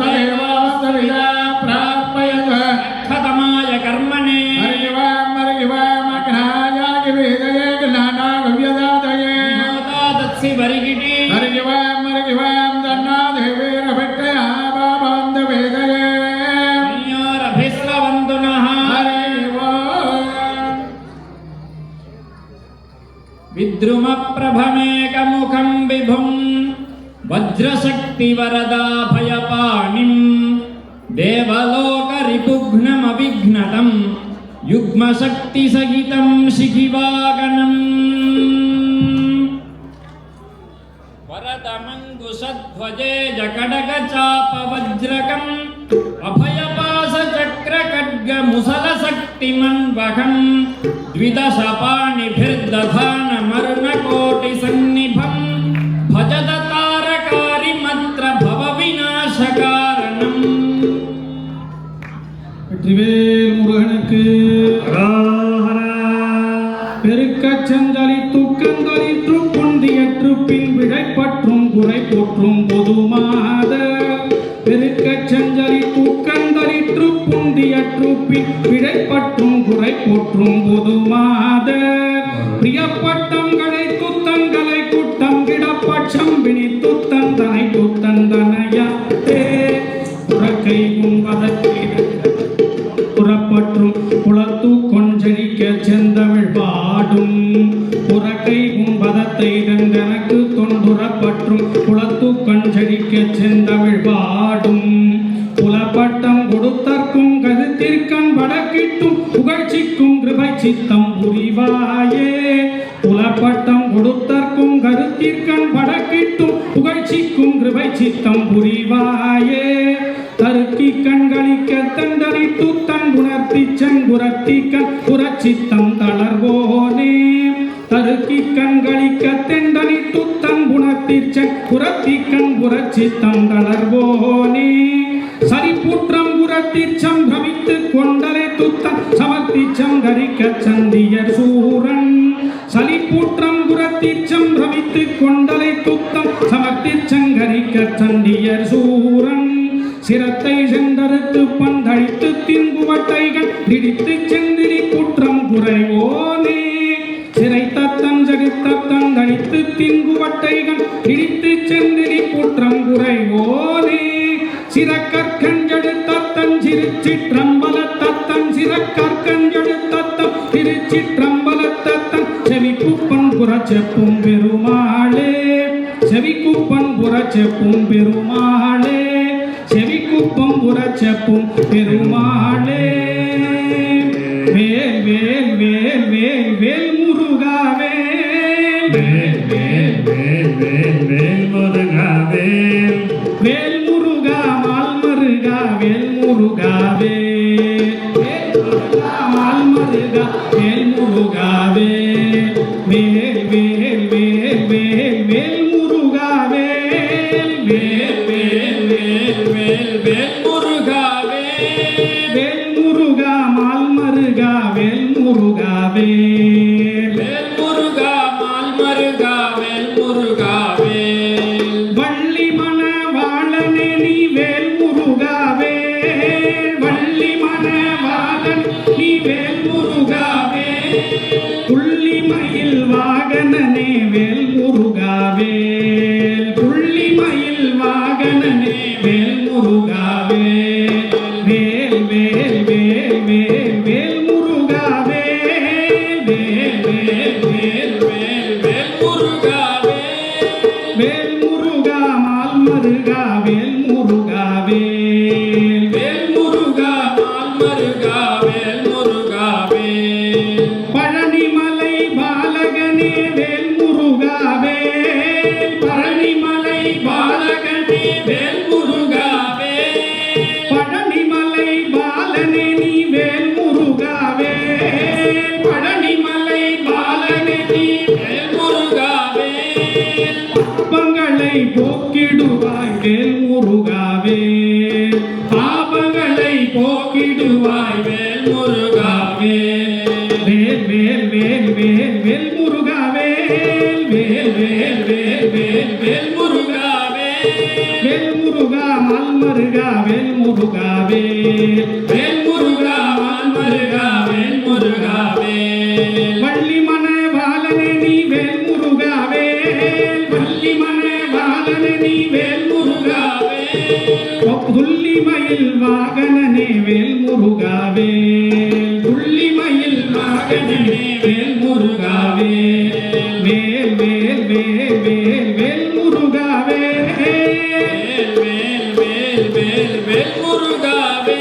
भाजवत्सदेवास्तविदा प्रापयत खतमाय कर्मणे हरियुवाम् अग्नायागिवेदये ज्ञानागव्यदातये होता तत्सि वरिगिटि हरियुवाम् तन्नादेवेरभिट्टया बाबान्दवेदये संयोरभिस्रवन्तुनः हरियुवाम् विद्रुमप्रभमेकमुखं विभुं वज्रशक्तिवरदाभयपाणिं देवलोकरिपुघ्नमविघ्नतं युग्मशक्तिसहितं शिखिवागनम् वरदमङ्गुशध्वजे जकडगचापवज्रकम् अभयपाशचक्रखड्गमुसलशक्तिमन्वहम् द्विदशपाणिभिर्दधानमरुणकोटिसन्निभम् भजत तारकारिमत्र भवविनाशकारणम् வெற்றிவேல் முருகனுக்கு பெருக்கச்சந்தலி தூக்கந்தலி புந்தியற்று பின் விடைப்பற்றும் குறை போற்றும் பொதுமாத பெருக்கச்சந்தலி தூக்கந்தலிற்று பொந்தியற்றுப்பின் பிழை பற்றும் குறை போற்றும் புதுமாத பிரியப்பட்டங்களை துத்தங்களை குட்டம் கிடப்பட்சம் பிணி துத்தந்தனை துத்தந்தனையா புறக்கை புறப்பற்றும் குளத்து கொஞ்சரிக்க செந்தமிழ் பாடும் புறக்கை பதத்தை தந்தனக்கு தொண்டுறப்பற்றும் குளத்து கொஞ்சரிக்க செந்தமிழ் பாடும் புலப்பட்டம் கொடுத்தற்கும் கருத்திற்கண் வடக்கிட்டும் புகழ்ச்சிக்கும் கிருபை சித்தம் புரிவாயே புலப்பட்டம் கொடுத்தற்கும் கருத்திற்கண் வடக்கிட்டும் புகழ்ச்சிக்கும் கிருபை சித்தம் புரிவாயே தருக்கி கண்களிக்க தண்டனித்து தன் உணர்த்தி செங்குரத்தி கண் புறச்சித்தம் தளர்வோனே தருக்கி கண்களிக்க தெண்டனித்து தன் உணர்த்தி செங்குரத்தி கண் புறச்சித்தம் தளர்வோனே சரிபூற்றம் புறத்திற் சம்பிரமித்து கொண்டலை துத்தம் சமர்த்தி சங்கரிக்க சந்தியர் சூரன் சலிப்பூற்றம் புறத்திற் சம்பிரமித்து கொண்டலை துத்தம் சமர்த்தி சங்கரிக்க சந்தியர் சூரன் சிரத்தை சென்றறுத்து பந்தழித்து தின்புவட்டைகள் இடித்து செந்திரி குற்றம் குறைவோனே சிறை தத்தம் ஜடித்தத்தம் தடித்து தின்புவட்டைகள் இடித்து செந்திரி குற்றம் குறைவோனே சிறக்கற்கஞ்செடுத்தத்தன் சிறுச்சிற்றம்பல தத்தன் சிறக்கற்கஞ்செடுத்தத்தம் திருச்சிற்றம்பலத்தத்தன் செவிக்குப்பன் புறச்செப்பும் பெருமாளே செவிக்குப்பன் புறச்செப்பும் பெருமாளே செவிக்குப்பம் புறச்செப்பும் பெருமாளே வேல் வேல் வேல் வேல் வேல் முருகாவே வேல் வேல் வேல் வேல் வேல் முருகாவே வேல் முருகா மால் மருகா வேல் முருகாவே வேல் முருகா மால் மருகா வேல் முருகாவே வேல் வேல் வேல் வேல் வேல் முருகாவே வேல் வேல் வேல் வேல் வேல் முருகாவே வேல் முருகா மால் மருகா வேல் முருகாவே வேல் முருகா மால் மருகா வேல் முருகாவே வள்ளி மணவாளனே நீ வேல் முருகாவே வள்ளி மணவாளன் நீ வேல் முருகாவே புள்ளிமயில் வாகனனே வேல் முருகாவே புள்ளிமயில் வாகனனே வேல் முருகாவே வேல் வேல் வேல் வேல் வேல் முருகாவே வேல் வேல் வேல் வேல் வேல் முருகாவே வேல் முருகா மால் மருகா வேல் முருகாவே வேல் முருகா மால் மருகா வேல் முருகாவே பழனிமலை பாலகனே வேல் முருகாவே பழனிமலை பாலகனே வேல் முருகாவே பழனிமலை பாலனே நீ வேல் முருகாவே பழனிமலை பாலனே நீ வேல் முருகாவே பாபங்களை போக்கிடுவாய் வேல் முருகாவே பாபங்களை போக்கிடுவாய் வேல் முருகாவே வேல் வேல் வேல் வேல் வேல் முருகாவே வேல் வேல் வேல் வேல் வேல் முருகாவே வேல் முருகா மால் மருகா வேல் முருகாவே வேல் முருகா மால் மருகா வேல் முருகாவே வள்ளி மணவாளனே நீ வேல் முருகாவே வள்ளி மணவாளனே நீ வேல் முருகாவே துள்ளிமயில் வாகனனே வேல் முருகாவே துள்ளிமயில் வாகனனே வேல் முருகாவே வேல் வேல் வேல் வேல் வேல் முருகாவே வேல் வேல் வேல் வேல் வேல் முருகாவே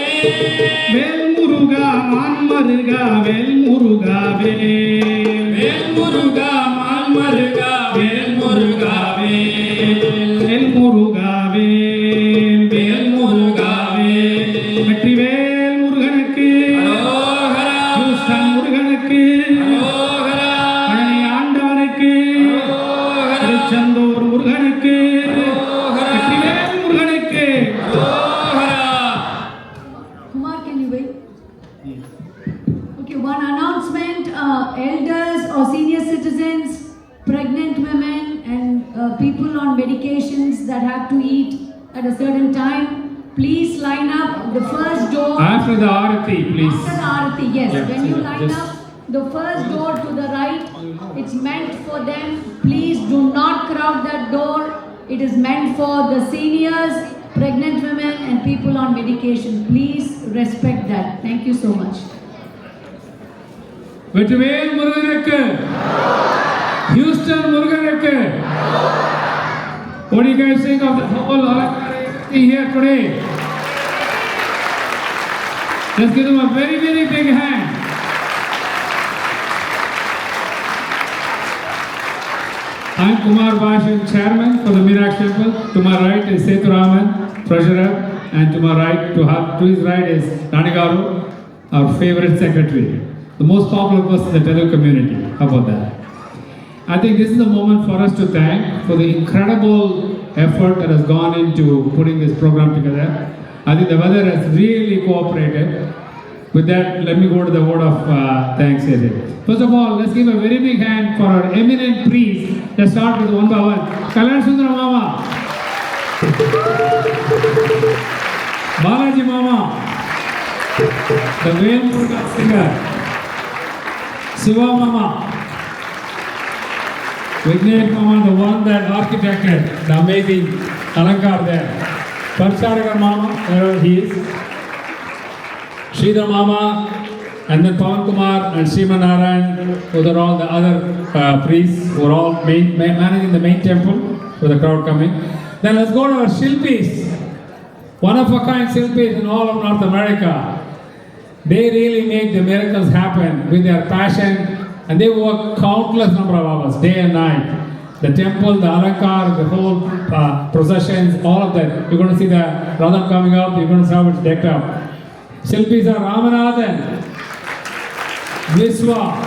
வேல் முருகா மான் மருகா வேல் முருகாவே வேல் முருகா மான் மருகா வேல் முருகாவே வேல் முருகாவே வேல் முருகாவே வெற்றிவேல் முருகனுக்கு ஹூஸ்டன் முருகனுக்கு பழனி ஆண்டவனுக்கு திருச்செந்தூர் முருகனுக்கு வெற்றிவேல் முருகனுக்கு Kumar, can you wait? Okay, one announcement. Elders or senior citizens, pregnant women and people on medications that have to eat at a certain time, please line up the first door. After the Arati, please. After the Aarti, yes. Yeah, When you line just- up the first door to the right, it's meant for them. Please do not crowd that door. It is meant for the seniors, pregnant women, and people on medication. Please respect that. Thank you so much. Vetrivel முருகனுக்கு, Houston முருகனுக்கு. What do you guys think of the whole Alakari here today? Let's give them a very, very big hand. I'm Kumar Bhashan, Chairman for the Meenakshi Temple. To my right is Sethuraman, Treasurer, and to my right, to his right is Ranigaru, our favorite secretary, the most popular person in the Telugu community. How about that? I think this is a moment for us to thank for the incredible effort that has gone into putting this program together. I think the weather has really cooperated. With that, let me go to the word of thanks here. First of all, let's give a very big hand for our eminent priest. Let's start with one by one. Kalyan Sundara Mama, Balaji Mama, the Vel Muruga singer, Siva Mama, Vignesh Mama, the one that architected the amazing Alankar there, Parcharagar Mama, wherever he is, Sridhar Mama, and then Pawan Kumar and Sriman Narayan, who are all the other priests who are all managing the main temple with the crowd coming. Then let's go to our Shilpis, one of a kind Shilpis in all of North America. They really make the miracles happen with their passion, and they work countless number of hours, day and night. The temple, the Alankar, the whole processions, all of that. You're going to see the Radham coming up, you're going to see how it's decked up. Shilpis are Ramanathan, Viswa,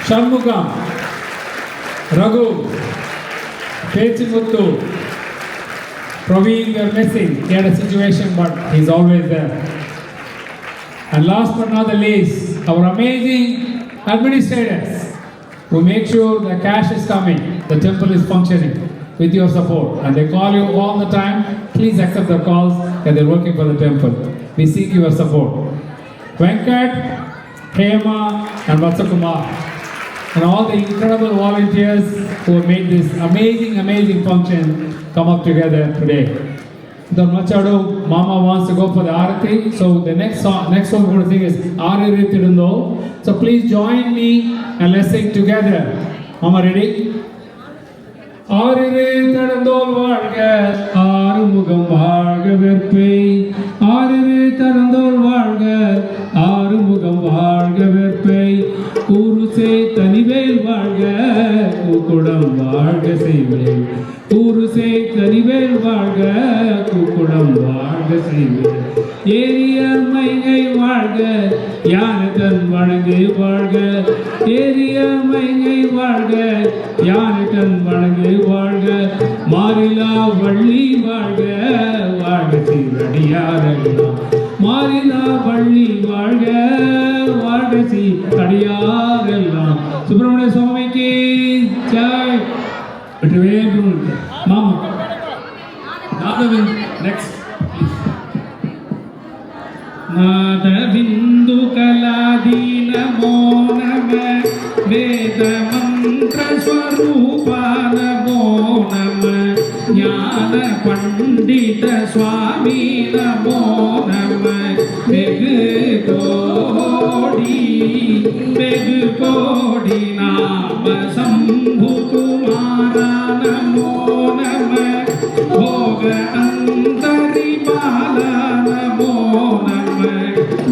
Shanmugam, Raghu, Pechimuttu, Praveen, we are missing. He had a situation, but he's always there. And last but not the least, our amazing administrators who make sure the cash is coming, the temple is functioning with your support. And they call you all the time. Please accept their calls that they're working for the temple. We seek your support. Venkat, Hema, and Vatsakumar, and all the incredible volunteers who have made this amazing, amazing function come up together today. The Machadu Mama wants to go for the Arati, so the next song we're going to sing is Ariri Tirundo. So please join me and let's sing together. Mama, ready? ஆரிரே தடந்தோல் வாழ்க ஆறுமுகம் வாழ்க வெற்பை ஆரிரே தடந்தோல் வாழ்க ஆறுமுகம் வாழ்க வெற்பை கூருசே தனிவேல் வாழ்க கூக்குடம் வாழ்க செய்வேல் கூருசே தனிவேல் வாழ்க கூக்குடம் வாழ்க செய்வேல் ஏரிய மைகை வாழ்க யானை தன் வணங்கு வாழ்க ஏரிய மைகை வாழ்க யானை தன் வணங்கு வாழ்க மாறிலா வள்ளி வாழ்க வாழ்க சீரடியாரெல்லாம் மாறிலா வள்ளி வாழ்க வாழ்க சீரடியாரெல்லாம் சுப்பிரமணிய சுவாமிக்கு ஜெய். மாமா நெக்ஸ்ட் నాదవిందు కళాదీన మోనమ వేద మంత్ర స్వరూప నమో నమ జ్ఞాన పండిత స్వామి నమో నమ బెగు కోడి నామ శంభు కుమార నమో నమ భోగ అంతరి బాల నమో నమ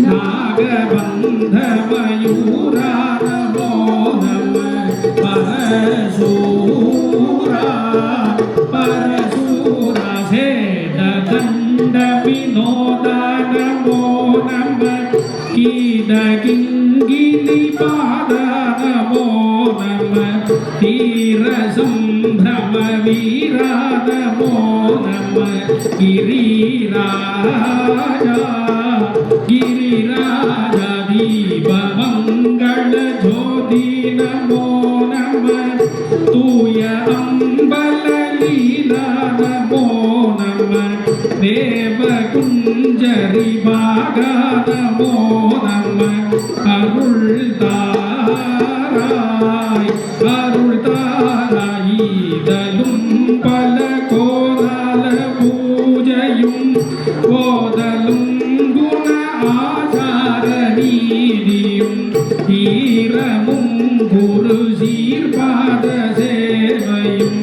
నాగబంధ మయూరా నమో నమ పరశూరా సేద దండ వినోద నమో నమ కీడ గింగిలి పాద నమో నమ తీర సంభ్రమ వీర నమో నమ గిరిరాజ దీప మంగళ జ్యోతి నమో నమ తూయ అంబల లీలా నమో నమ தேவகுஞ்சரி பாகா நமோ நம அருள் தாராய் அருள் தாராயிதலும் பல கோதால பூஜையும் போதலும் குண ஆச்சார நீதியும் ஈரமும் குரு சீர்பாத சேவையும்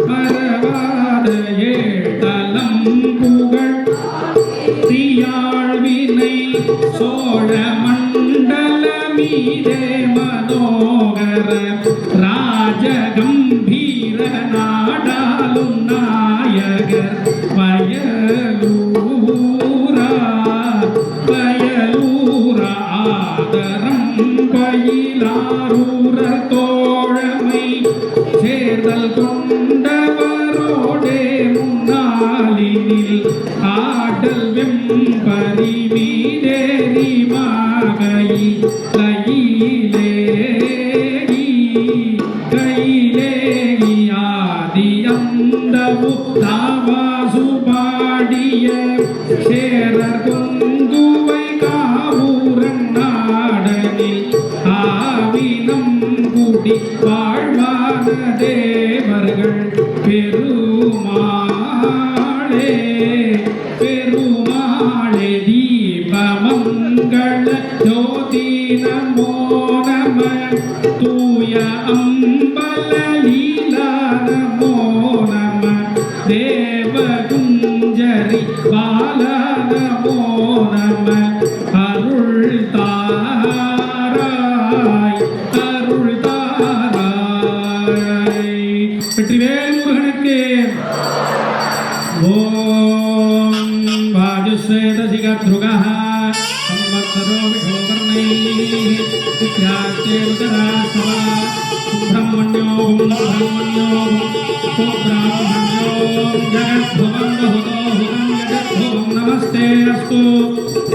மறவாத ஏழலம் புகழ் தீயாழ்வினை சோழ மண்டல மீதே மனோகர ராஜகம்பீர நாடாலும் நாயகர் வயலூரா ஆதரம் பயிலாரூர தோழமை சேர்தல் கொண்டவரோடே முன்னாளினில் ஆடல் வெம்பரி மீதேறி கையிலேகி ஆதி அந்தவு தாவாசு பாடிய சேரர் கொங்குவை காவூரன் நாடனில் ஆவினம் கூடி வாழ்வான தேவர்கள் பெருமாளே தீபமங்கள ஜோதி நமோ நம தூய அம்பல லீலா நமோ நம தேவகுஞ்சரி பாலா நமோ நம அருள் தாராய் வெற்றிவேல் முருகனுக்கு ஓம் வாஜுஸ்வேதசிகத்ருகः संवत्सरो विषोवर्णैः विद्यार्थेरुतरास्तवा सुब्रह्मण्यों जगद्भुवं बहुतोहुतं जगद्भुवं नमस्ते अस्तु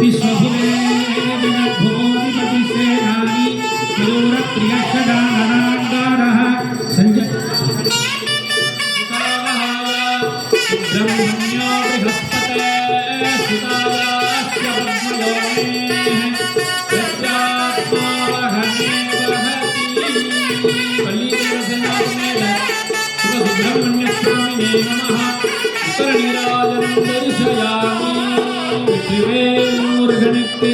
विश्वभुवे जगद्भुवोऽधिपतिसेनानि दूरप्रियक्षदाननाङ्गारः सञ्जय ब्रह्मण्यो बृहस्पते सुतास्य ब्रह्मयोनेः यस्यात्मावहने वहति बलिदेवसेनात्मेन सुब्रह्मण्यस्वामिने नमः उत्तरनीराजनं दर्शयामि வெற்றிவேல் முருகனுக்கு